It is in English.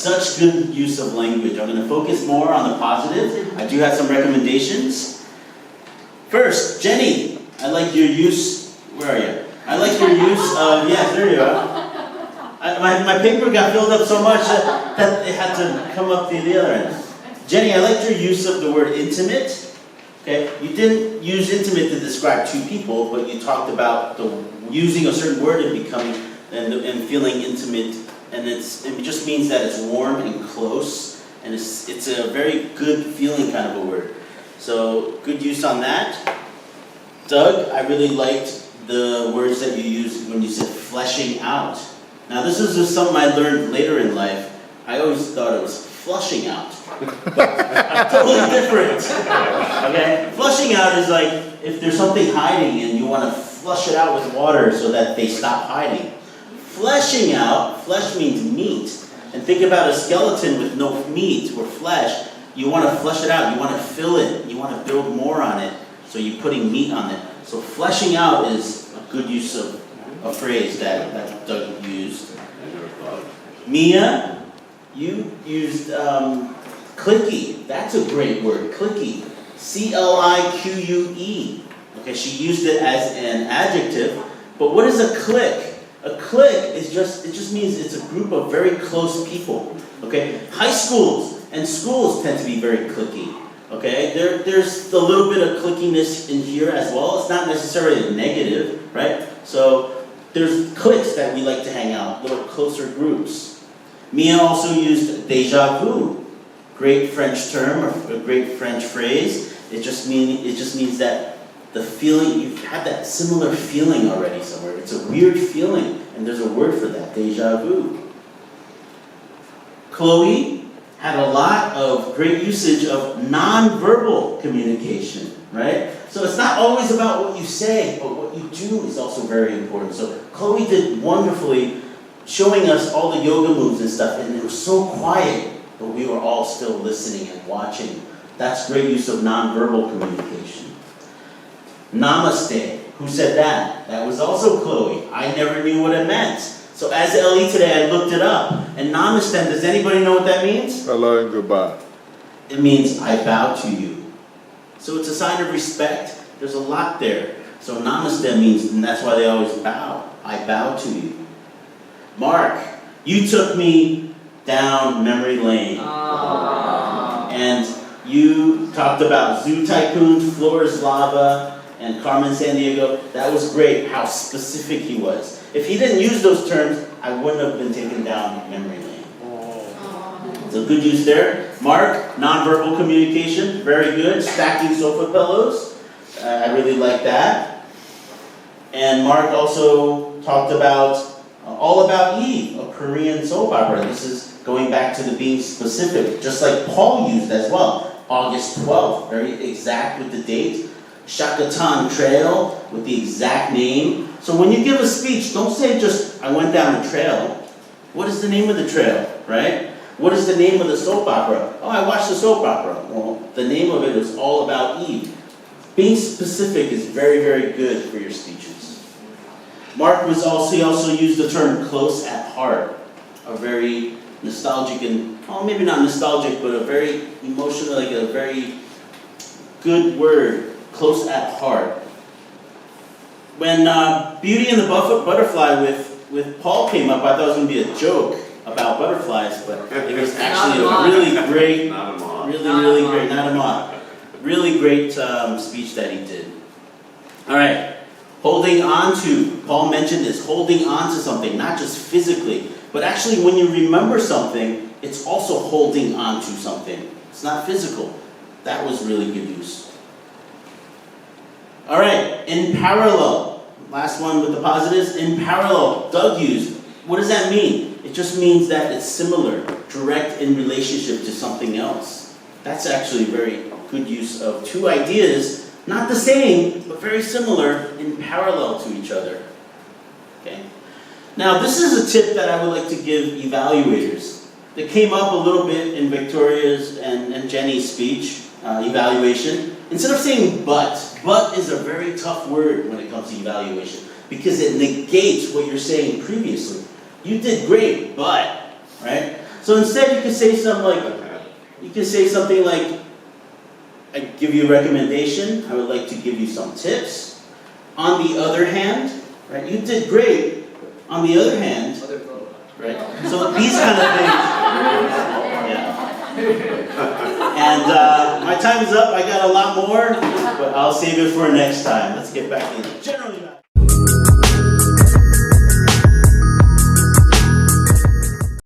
such good use of language. I'm going to focus more on the positive. I do have some recommendations. First, Jenny, I like your use, where are you? I like your use of, yes, there you are. My paper got filled up so much that it had to come up the other end. Jenny, I liked your use of the word intimate. Okay, you didn't use intimate to describe two people, but you talked about using a certain word and becoming and feeling intimate, and it just means that it's warm and close, and it's a very good feeling kind of a word. So good use on that. Doug, I really liked the words that you used when you said fleshing out. Now this is just something I learned later in life. I always thought it was flushing out. Totally different. Okay? Flushing out is like if there's something hiding and you want to flush it out with water so that they stop hiding. Fleshing out, flesh means meat. And think about a skeleton with no meat or flesh. You want to flesh it out, you want to fill it, you want to build more on it, so you're putting meat on it. So fleshing out is a good use of a phrase that Doug used. Mia, you used clicky. That's a great word, clicky. C-L-I-Q-U-E. Okay, she used it as an adjective. But what is a clique? A clique is it just means it's a group of very close people. Okay, high schools and schools tend to be very cliquey. Okay, there's a little bit of clickiness in here as well. It's not necessarily a negative, right? So there's cliques that we like to hang out, little closer groups. Mia also used déjà vu, great French term or a great French phrase. It just means that the feeling, you've had that similar feeling already somewhere. It's a weird feeling, and there's a word for that, déjà vu. Chloe had a lot of great usage of nonverbal communication, right? So it's not always about what you say, but what you do is also very important. So Chloe did wonderfully showing us all the yoga moves and stuff, and it was so quiet, but we were all still listening and watching. That's great use of nonverbal communication. Namaste. Who said that? That was also Chloe. I never knew what it meant. So as LE today, I looked it up. And namaste, does anybody know what that means? Hello and goodbye. It means I bow to you. So it's a sign of respect. There's a lot there. So namaste means, and that's why they always bow. I bow to you. Mark, you took me down memory lane. And you talked about Zoo Tycoon, Floor's Lava, and Carmen Sandiego. That was great how specific he was. If he didn't use those terms, I wouldn't have been taken down memory lane. So good use there. Mark, nonverbal communication, very good. Stacking sofa pillows, I really like that. And Mark also talked about All About Eve, a Korean soap opera. This is going back to the being specific, just like Paul used as well. August 12th, very exact with the date. Shakatan Trail with the exact name. So when you give a speech, don't say just, I went down a trail. What is the name of the trail, right? What is the name of the soap opera? Oh, I watched the soap opera. Well, the name of it is All About Eve. Being specific is very, very good for your speeches. Mark he also used the term close at heart, a very nostalgic and, oh, maybe not nostalgic, but a very emotional, like a very good word. Close at heart. When Beauty and the Butterfly with Paul came up, I thought it was going to be a joke about butterflies, but it was actually a really great, really great speech that he did. All right, holding on to. Paul mentioned this, holding on to something, not just physically, but actually when you remember something, it's also holding on to something. It's not physical. That was really good use. All right, in parallel, last one with the positives, in parallel, Doug used. What does that mean? It just means that it's similar, direct in relationship to something else. That's actually a very good use of two ideas, not the same, but very similar in parallel to each other. Okay? Now, this is a tip that I would like to give evaluators. It came up a little bit in Victoria's and Jenny's speech, evaluation. Instead of saying but is a very tough word when it comes to evaluation because it negates what you're saying previously. You did great, but, right? So instead you can say something like, I give you a recommendation, I would like to give you some tips. On the other hand, right, you did great. On the other hand, right, so these kind of things. Yeah. And my time is up, I got a lot more, but I'll save it for next time. Let's get back in. Generally